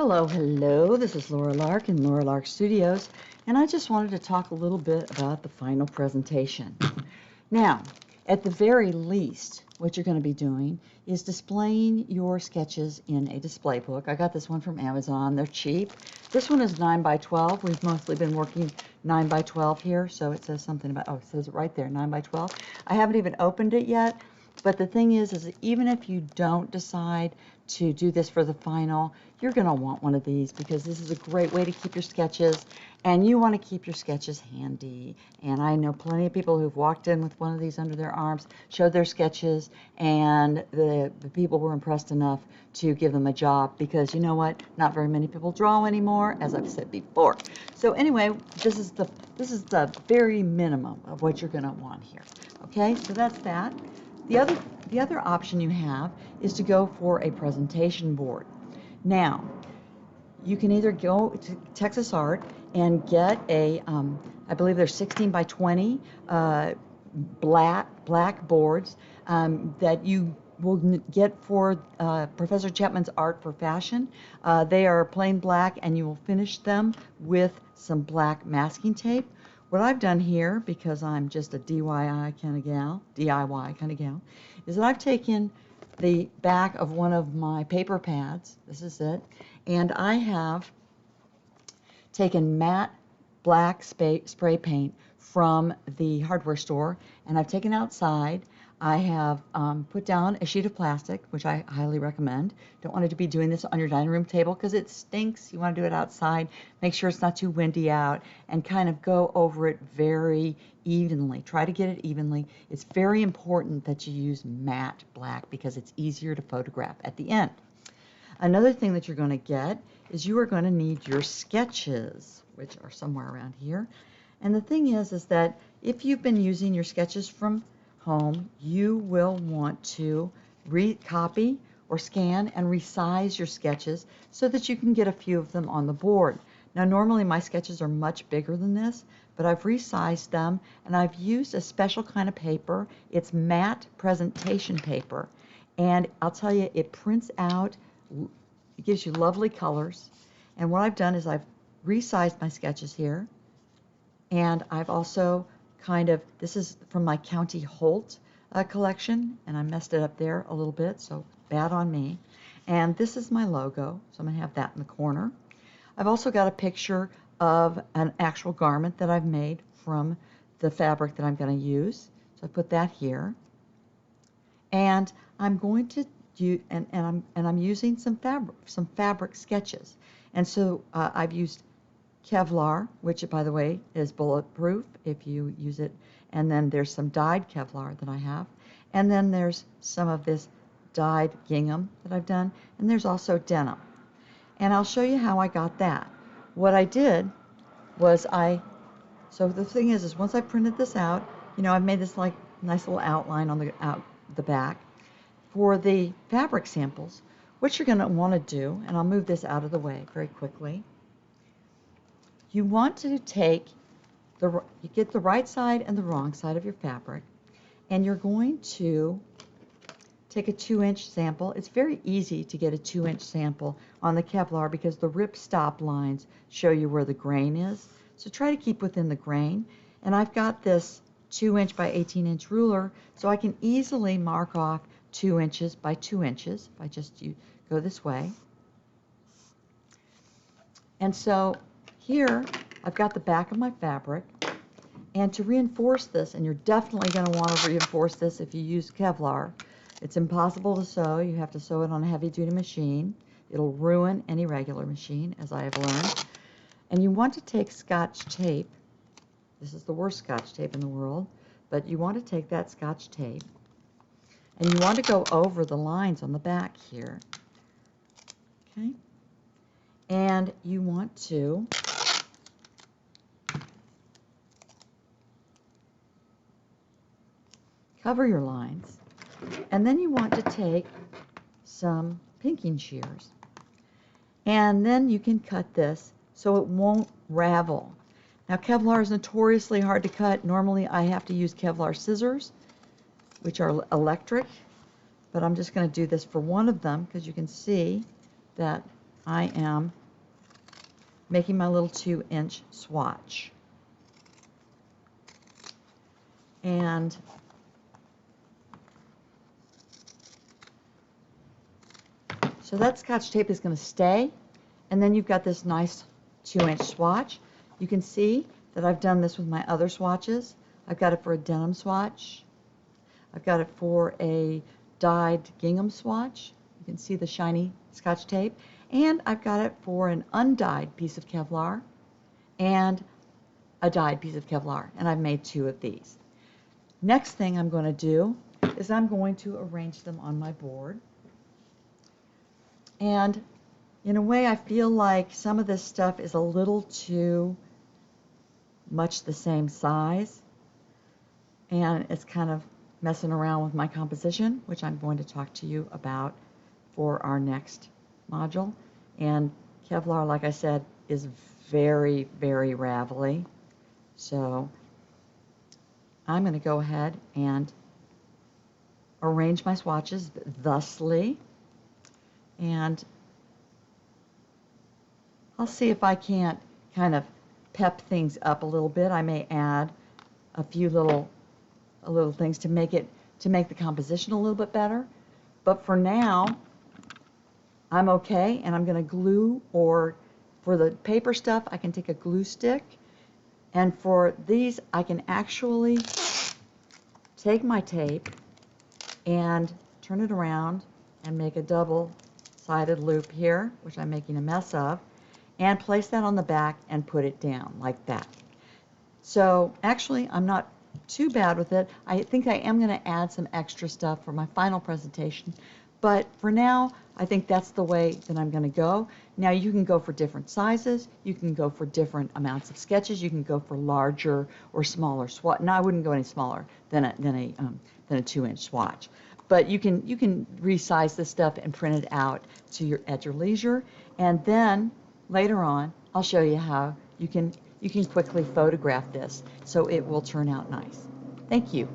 Hello, hello. This is Laura Lark in Laura Lark Studios, and I just wanted to talk a little bit about the final presentation. Now, at the very least, what you're going to be doing is displaying your sketches in a display book. I got this one from Amazon. They're cheap. This one is 9 by 12. We've mostly been working 9 by 12 here, so it says something about, oh, it says it right there, 9 by 12. I haven't even opened it yet, but the thing is even if you don't decide to do this for the final, you're going to want one of these because this is a great way to keep your sketches, and you want to keep your sketches handy. And I know plenty of people who've walked in with one of these under their arms, showed their sketches, and the people were impressed enough to give them a job because you know what? Not very many people draw anymore, as I've said before. So anyway, this is the very minimum of what you're going to want here. Okay, so that's that. The other option you have is to go for a presentation board. Now, you can either go to Texas Art and get a, I believe they're 16 by 20 black boards that you will get for Professor Chapman's Art for Fashion. They are plain black, and you will finish them with some black masking tape. What I've done here, because I'm just a DIY kind of gal, is that I've taken the back of one of my paper pads, this is it, and I have taken matte black spray paint from the hardware store, and I've taken outside. I have put down a sheet of plastic, which I highly recommend. Don't want to be doing this on your dining room table because it stinks. You want to do it outside. Make sure it's not too windy out, and kind of go over it very evenly. Try to get it evenly. It's very important that you use matte black because it's easier to photograph at the end. Another thing that you're going to get is you are going to need your sketches, which are somewhere around here. And the thing is that if you've been using your sketches from home, you will want to recopy or scan and resize your sketches so that you can get a few of them on the board. Now, normally my sketches are much bigger than this, but I've resized them, and I've used a special kind of paper. It's matte presentation paper, and I'll tell you, it prints out, it gives you lovely colors. And what I've done is I've resized my sketches here, and I've also this is from my County Holt collection, and I messed it up there a little bit, so bad on me. And this is my logo, so I'm going to have that in the corner. I've also got a picture of an actual garment that I've made from the fabric that I'm going to use, so I put that here. And I'm going to use, I'm using some fabric sketches, and so I've used Kevlar, which, by the way, is bulletproof if you use it. And then there's some dyed Kevlar that I have. And then there's some of this dyed gingham that I've done. And there's also denim. And I'll show you how I got that. What I did was so the thing is once I printed this out, you know, I've made this like nice little outline on the back. For the fabric samples, what you're going to want to do, and I'll move this out of the way very quickly, you want to you get the right side and the wrong side of your fabric, and you're going to take a 2-inch sample. It's very easy to get a 2-inch sample on the Kevlar because the rip stop lines show you where the grain is. So try to keep within the grain. And I've got this 2-inch by 18-inch ruler, so I can easily mark off 2 inches by 2 inches if I just go this way. And so here, I've got the back of my fabric, and to reinforce this, and you're definitely going to want to reinforce this if you use Kevlar. It's impossible to sew. You have to sew it on a heavy-duty machine. It'll ruin any regular machine, as I have learned. And you want to take Scotch tape. This is the worst Scotch tape in the world, but you want to take that Scotch tape, and you want to go over the lines on the back here. Okay? And you want to cover your lines, and then you want to take some pinking shears, and then you can cut this so it won't ravel. Now, Kevlar is notoriously hard to cut. Normally I have to use Kevlar scissors, which are electric, but I'm just going to do this for one of them because you can see that I am making my little 2-inch swatch. And so that Scotch tape is going to stay, and then you've got this nice 2-inch swatch. You can see that I've done this with my other swatches. I've got it for a denim swatch. I've got it for a dyed gingham swatch. You can see the shiny Scotch tape. And I've got it for an undyed piece of Kevlar and a dyed piece of Kevlar. And I've made 2 of these. Next thing I'm going to do is I'm going to arrange them on my board. And in a way, I feel like some of this stuff is a little too much the same size, and it's kind of messing around with my composition, which I'm going to talk to you about for our next module. And Kevlar, like I said, is very, very ravelly. So I'm going to go ahead and arrange my swatches thusly. And I'll see if I can't kind of pep things up a little bit. I may add a few little things to make the composition a little bit better. But for now, I'm okay, and I'm going to glue, or for the paper stuff, I can take a glue stick. And for these, I can actually take my tape and turn it around and make a double-sided loop here, which I'm making a mess of, and place that on the back and put it down like that. So actually, I'm not too bad with it. I think I am going to add some extra stuff for my final presentation, but for now, I think that's the way that I'm going to go. Now you can go for different sizes, you can go for different amounts of sketches, you can go for larger or smaller swatch. No, I wouldn't go any smaller than a 2-inch swatch. But you can resize this stuff and print it out at your leisure, and then later on I'll show you how you can quickly photograph this so it will turn out nice. Thank you.